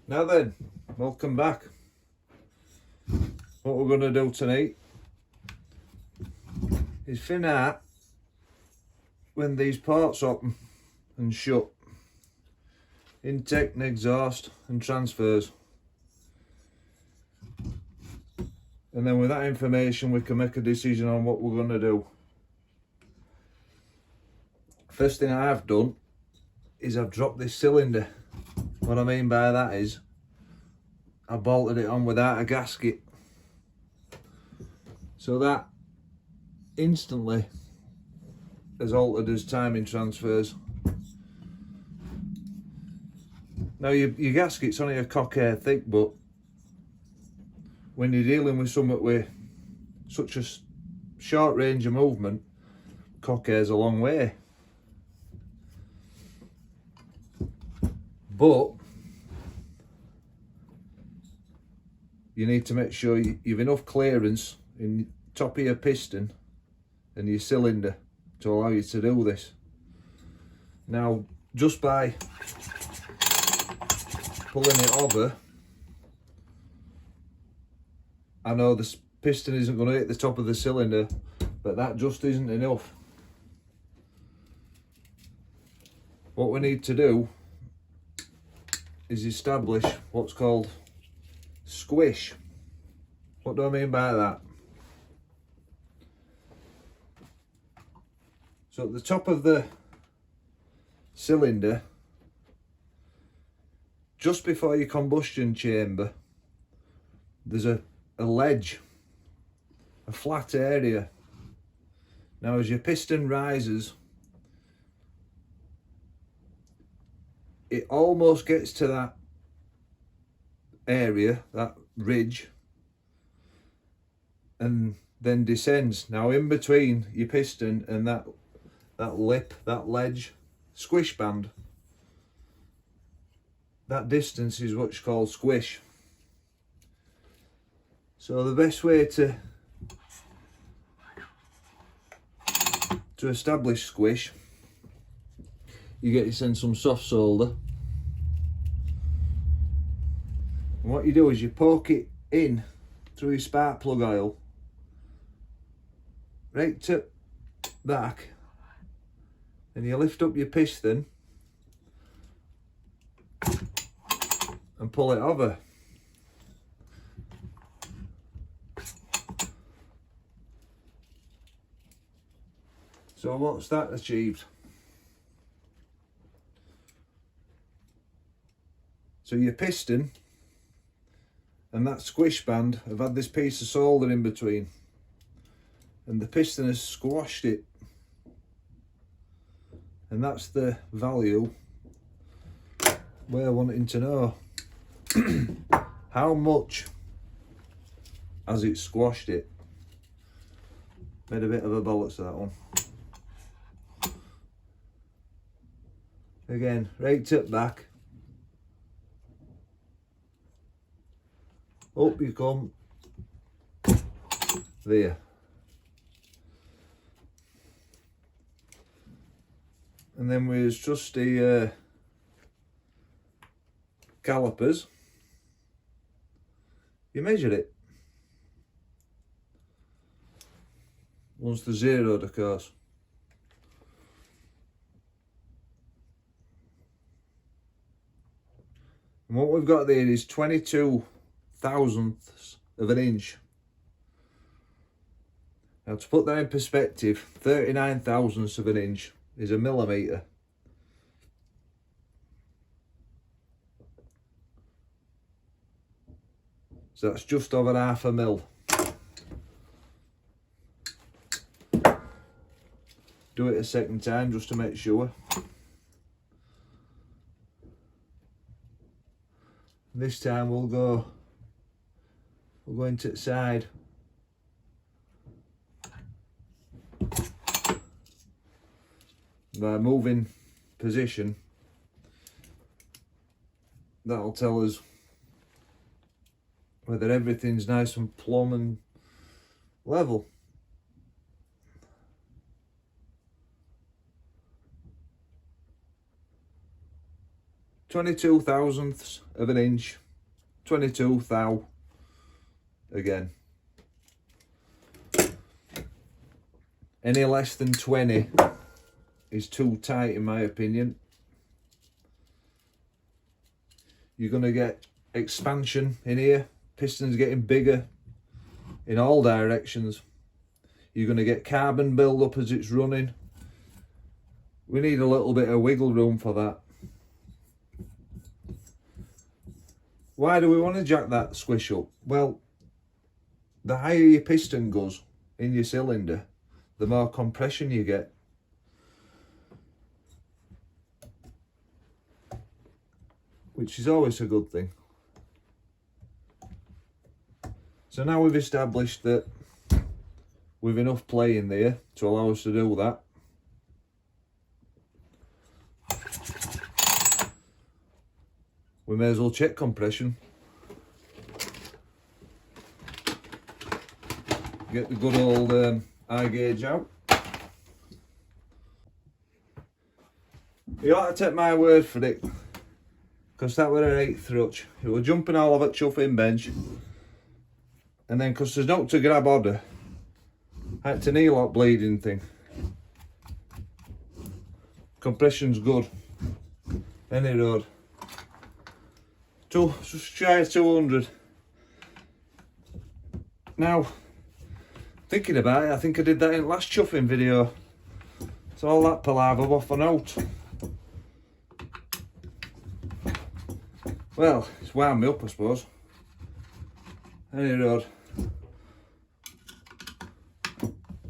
Now then, welcome back. What we're going to do tonight is fin out when these ports open and shut, intake and exhaust and transfers, and then with that information we can make a decision on what we're going to do. First thing I've done is I've dropped this cylinder. What I mean by that is I bolted it on without a gasket, so that instantly has altered as timing transfers. Now your gasket's only a cock hair thick, but when you're dealing with something with such a short range of movement, cock hair's a long way. But you need to make sure you've enough clearance in the top of your piston and your cylinder to allow you to do this. Now, just by pulling it over, I know the piston isn't going to hit the top of the cylinder, but that just isn't enough. What we need to do is establish what's called squish. What do I mean by that? So at the top of the cylinder, just before your combustion chamber, there's a ledge, a flat area. Now as your piston rises, it almost gets to that area, that ridge, and then descends. Now in between your piston and that lip, that ledge, squish band, that distance is what's called squish. So the best way to establish squish, you get yourself some soft solder, and what you do is you poke it in through your spark plug oil right to back, and you lift up your piston and pull it over. So what's that achieved? So your piston and that squish band have had this piece of solder in between, and the piston has squashed it, and that's the value we're wanting to know. How much has it squashed it? Made a bit of a bollocks of that one. Again, right tip back, up you come, there. And then with just the calipers, you measure it. Once they're zeroed, of course. And what we've got there is 22 thousandths of an inch. Now to put that in perspective, 39 thousandths of an inch is a millimetre. So that's just over half a mil. Do it a second time just to make sure. This time we'll go into the side. By moving position, that'll tell us whether everything's nice and plumb and level. 22 thousandths of an inch, 22 thou again. Any less than 20 is too tight in my opinion. You're going to get expansion in here, pistons getting bigger in all directions. You're going to get carbon build up as it's running. We need a little bit of wiggle room for that. Why do we want to jack that squish up? Well, the higher your piston goes in your cylinder, the more compression you get. Which is always a good thing. So now we've established that we've enough play in there to allow us to do that. We may as well check compression. Get the good old eye gauge out. You ought to take my word for it, because that were an 8th rutch. It was jumping all over the chuffing bench. And then, because there's not to grab order, I had to kneel that bleeding thing. Compression's good. Any road. Just shy of 200. Now, thinking about it, I think I did that in the last chuffing video. So all that palaver off and out. Well, it's wound me up, I suppose. Any road.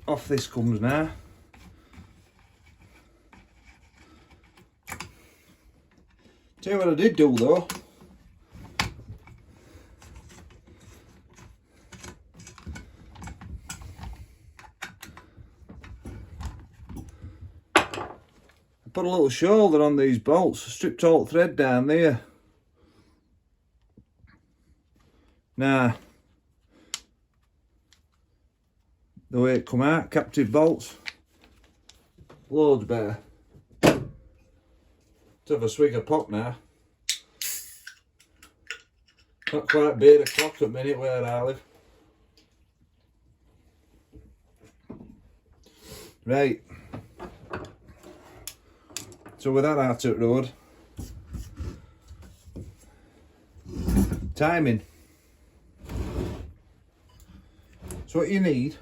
Off this comes now. Tell you what I did do though. I put a little shoulder on these bolts, stripped all the thread down there. Now, the way it come out, captive bolts, loads better. Let's have a swig of pop now. Not quite beat the clock at the minute where I live. Right. So with that out of the road, timing. So what you need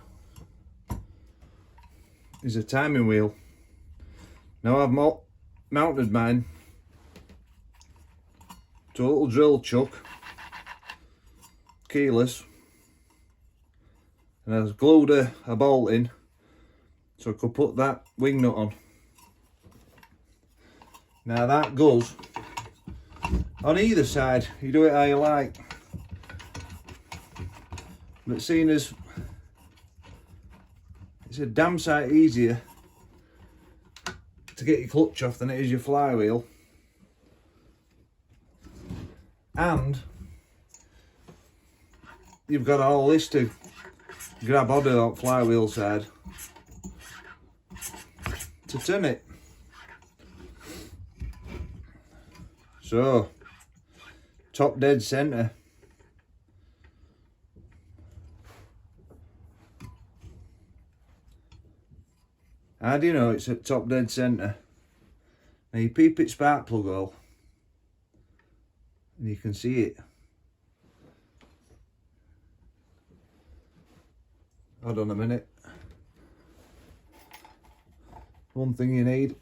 is a timing wheel. Now I've mounted mine to a little drill chuck, keyless, and I've glued a bolt in so I could put that wing nut on. Now that goes on either side, you do it how you like, but seeing as it's a damn sight easier to get your clutch off than it is your flywheel, and you've got all this to grab onto that flywheel side to turn it. So, top dead centre. How do you know it's at top dead centre? Now you peep its spark plug hole and you can see it. Hold on a minute. One thing you need,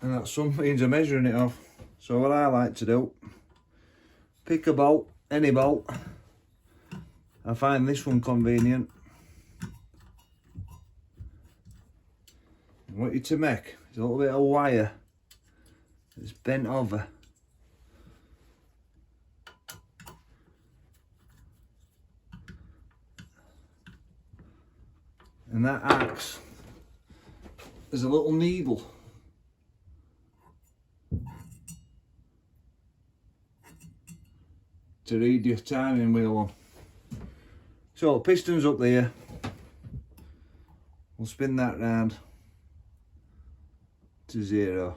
and that's some means of measuring it off. So what I like to do, pick a bolt, any bolt. I find this one convenient. What you to make is a little bit of wire that's bent over. And that acts as a little needle. To read your timing wheel on. So piston's up there. We'll spin that round to 0.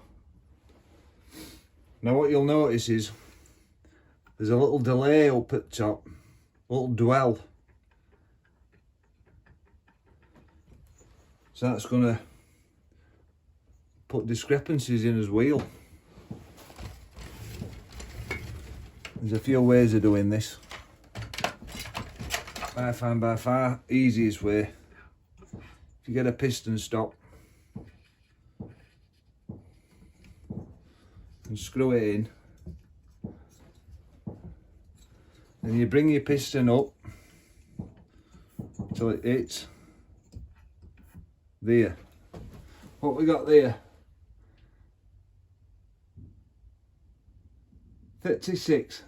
Now what you'll notice is there's a little delay up at top, a little dwell. So that's going to put discrepancies in his wheel. There's a few ways of doing this. I find by far easiest way, if you get a piston stop and screw it in, and you bring your piston up till it hits there. What we got there? 36.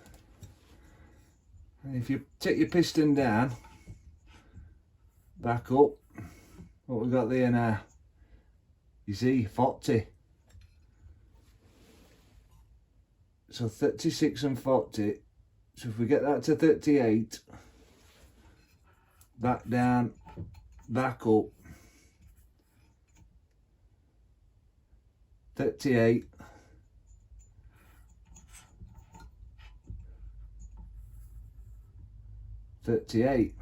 And if you take your piston down, back up, what we got there now? You see, 40. So 36 and 40. So if we get that to 38, back down, back up, 38, 38.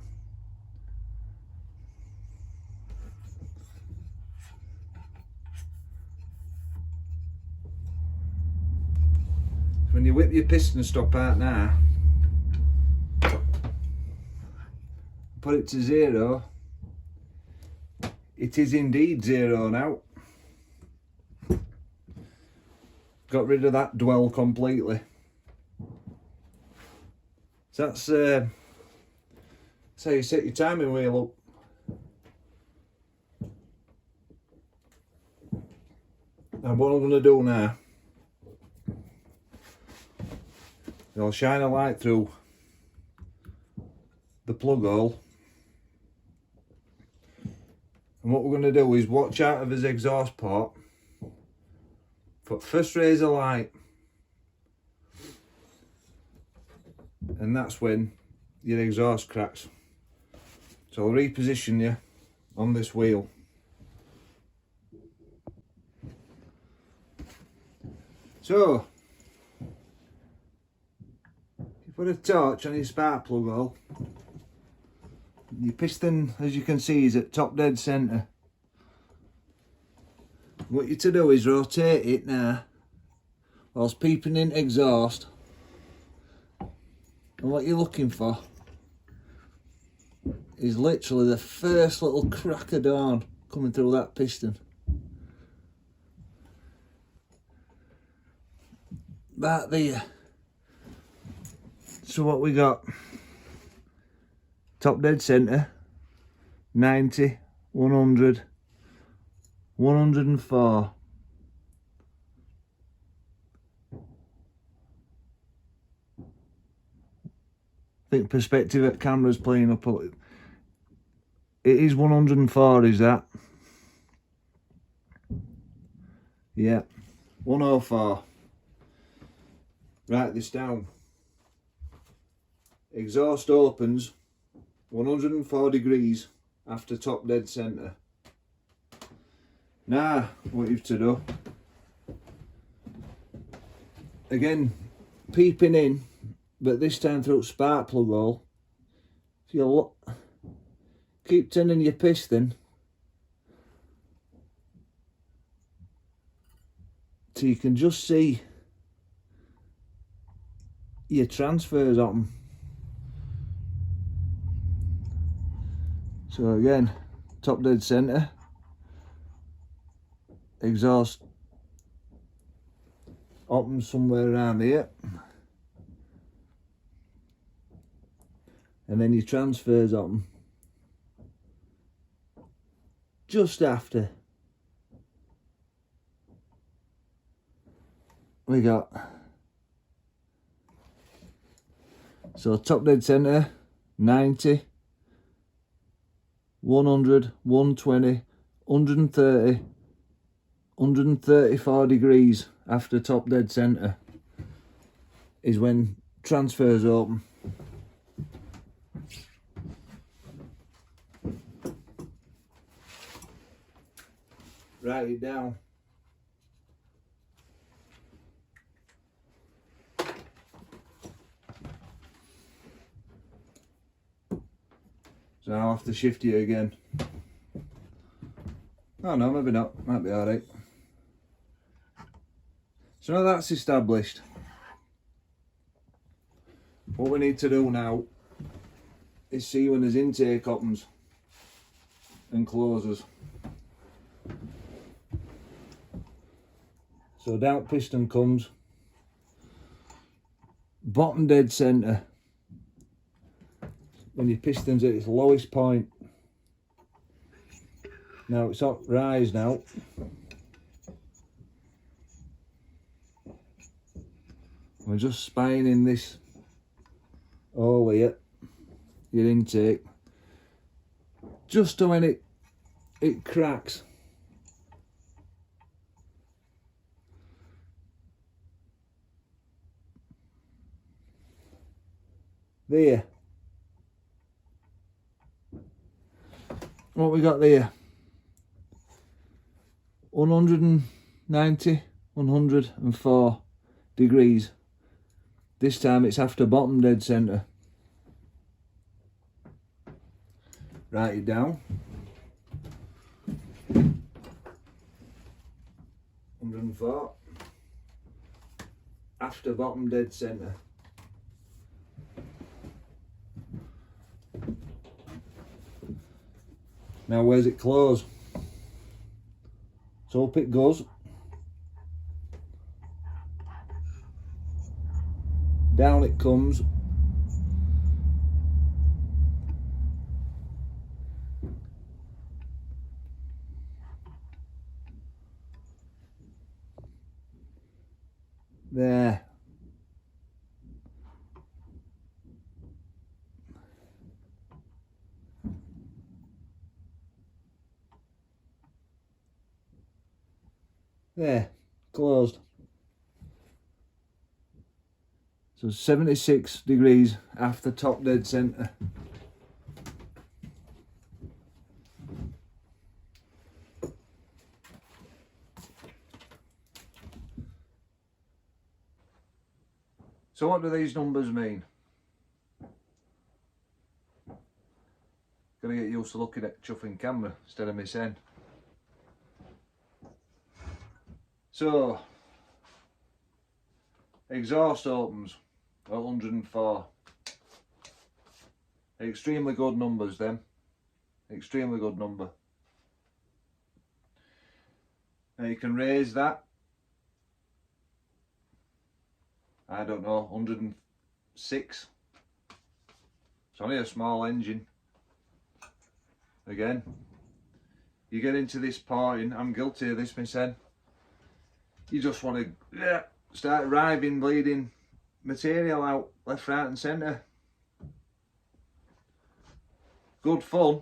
When you whip your piston stop out now, put it to 0, it is indeed 0 now. Got rid of that dwell completely. So that's how you set your timing wheel up. And what I'm going to do now, I'll shine a light through the plug hole, and what we're going to do is watch out of his exhaust port. Put first rays of light, and that's when your exhaust cracks. So I'll reposition you on this wheel. So you put a torch on your spark plug hole. Your piston, as you can see, is at top dead centre. What you're to do is rotate it now whilst peeping in exhaust, and what you're looking for is literally the first little crack of dawn coming through that piston. Back there. So what we got? Top dead centre, 90, 100, 104. I think perspective at camera's playing up. It is 104, is that? Yeah, 104. Write this down. Exhaust opens 104 degrees after top dead centre. Now, what you've to do, again, peeping in, but this time through spark plug hole. If you look, keep turning your piston so you can just see your transfers on them. So again, top dead centre, exhaust opens somewhere around here, and then your transfers on just after. We got, so top dead centre, 90, 100, 120, 130, 134 degrees after top dead centre is when transfers open. Write it down. So I'll have to shift it again. Oh no, maybe not, might be alright. So now that's established, what we need to do now is see when there's intake opens and closes. So down piston comes, bottom dead centre, when your piston's at its lowest point. Now it's up rise now. We're just spining this hole here, your intake, just to when it cracks. There. What we got there? 190, 104 degrees. This time it's after bottom dead centre. Write it down. 104 after bottom dead centre. Now where's it close? So up it goes. Down it comes. There. There, closed. So 76 degrees after top dead centre. So what do these numbers mean? Gotta get used to looking at chuffing camera instead of my sen. So, exhaust opens at 104. Extremely good numbers then. Extremely good number. Now you can raise that, I don't know, 106. It's only a small engine. Again, you get into this point, I'm guilty of this myself. You just want to start riving bleeding material out left, right and centre. Good fun,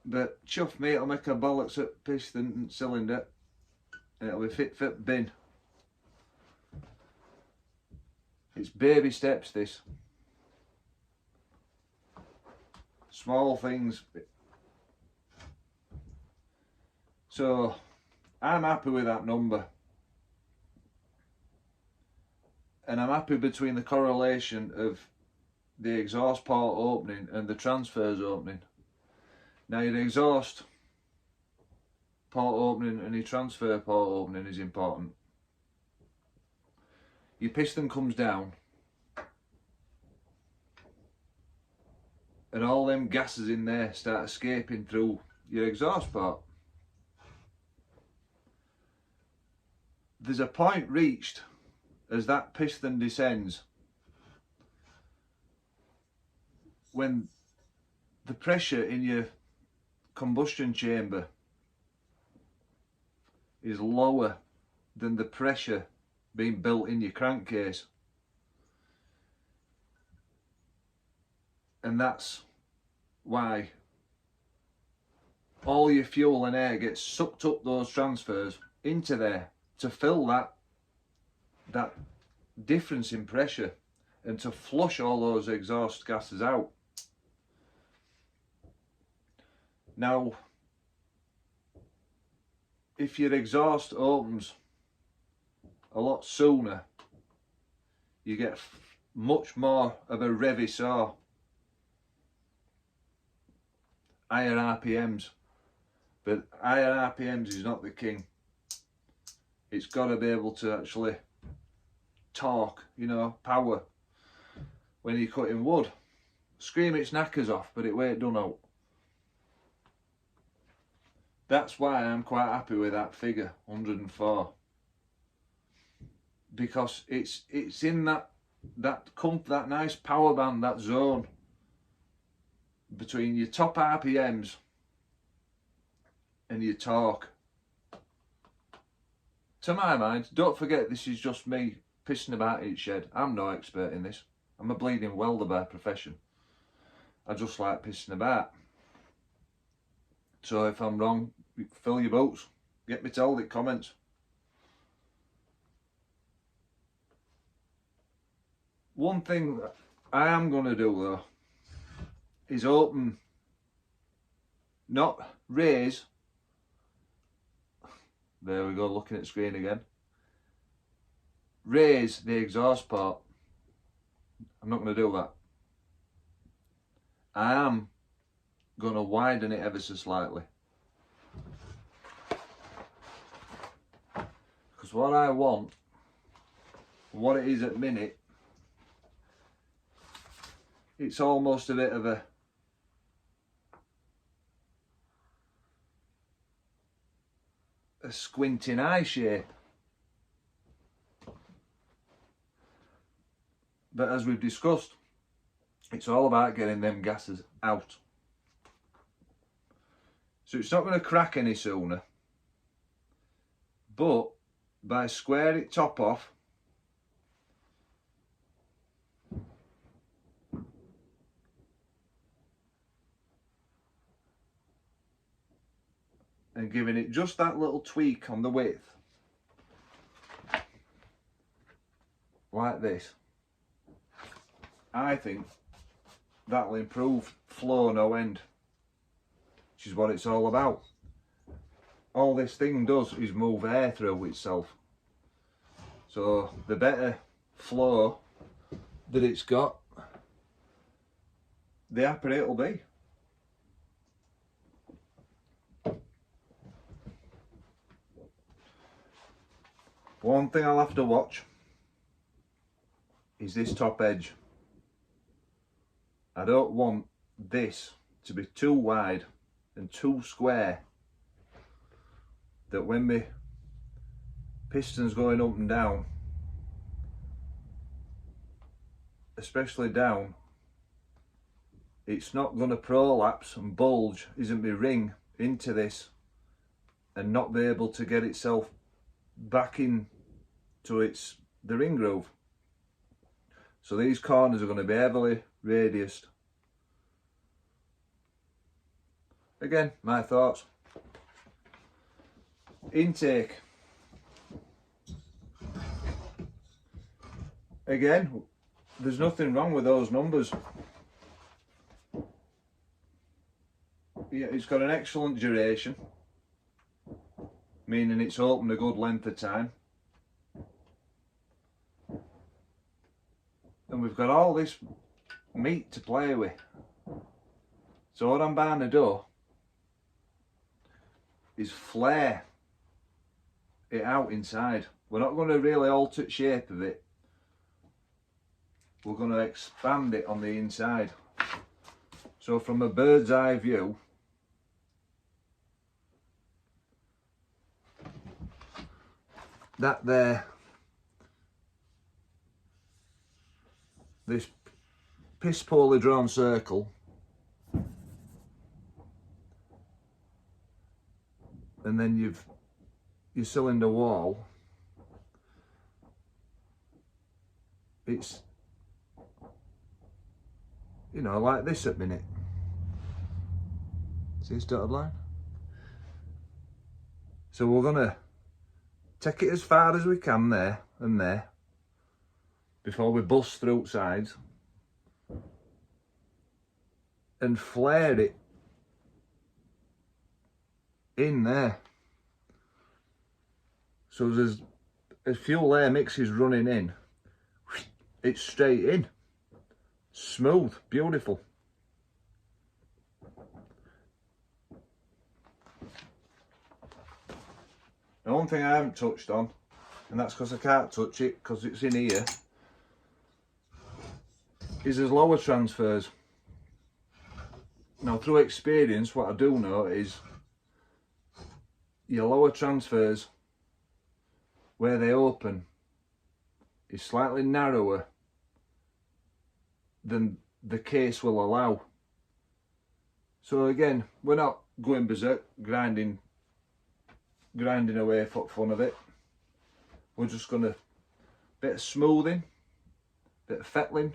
but chuff me, it'll make a bollocks at piston and cylinder and it'll be fit for bin. It's baby steps this. Small things. So I'm happy with that number. And I'm happy between the correlation of the exhaust port opening and the transfers opening. Now your exhaust port opening and your transfer port opening is important. Your piston comes down and all them gases in there start escaping through your exhaust port. There's a point reached as that piston descends when the pressure in your combustion chamber is lower than the pressure being built in your crankcase, and that's why all your fuel and air gets sucked up those transfers into there to fill that difference in pressure and to flush all those exhaust gases out. Now, if your exhaust opens a lot sooner, you get much more of a revy saw. higher RPMs. But higher RPMs is not the king. It's got to be able to actually torque, you know, power when you're cutting wood. Scream its knackers off, but it won't done out. That's why I'm quite happy with that figure, 104. Because it's in that nice power band, that zone between your top RPMs and your torque. To my mind, don't forget this is just me pissing about in shed. I'm no expert in this. I'm a bleeding welder by profession. I just like pissing about. So if I'm wrong, fill your boots. Get me told in comments. One thing that I am going to do though is open, not raise. There we go, looking at the screen again. Raise the exhaust port. I'm not going to do that. I am going to widen it ever so slightly. Because what I want, what it is at minute, it's almost a bit of a squinting eye shape. But as we've discussed, it's all about getting them gases out. So it's not going to crack any sooner. But by square it top off, and giving it just that little tweak on the width, like this, I think that'll improve flow no end, which is what it's all about. All this thing does is move air through itself. So the better flow that it's got, the happier it'll be. One thing I'll have to watch is this top edge. I don't want this to be too wide and too square, that when my piston's going up and down, especially down, it's not going to prolapse and bulge, isn't my ring, into this and not be able to get itself back in to the ring groove. So these corners are going to be heavily radiused. Again, my thoughts. Intake. Again, there's nothing wrong with those numbers. Yeah, it's got an excellent duration, meaning it's open a good length of time. And we've got all this meat to play with. So what I'm bound to do is flare it out inside. We're not going to really alter the shape of it. We're going to expand it on the inside. So from a bird's eye view, that there, this piss poorly drawn circle, and then you've your cylinder wall, it's, you know, like this at minute. See this dotted line? So we're gonna take it as far as we can there and there before we bust through sides, and flare it in there. So there's, as fuel air mix is running in, it's straight in, smooth, beautiful. Now, one thing I haven't touched on, and that's because I can't touch it because it's in here, is there's lower transfers. Now, through experience, what I do know is your lower transfers, where they open, is slightly narrower than the case will allow. So again, we're not going berserk, grinding away for fun of it. We're just gonna bit of smoothing, bit of fettling,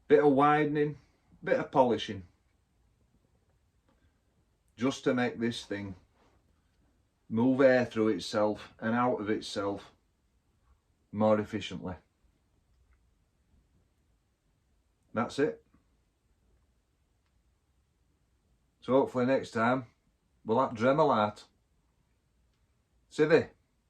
bit of widening, bit of polishing, just to make this thing move air through itself and out of itself more efficiently. That's it. So hopefully next time we'll have Dremel art. Civvy.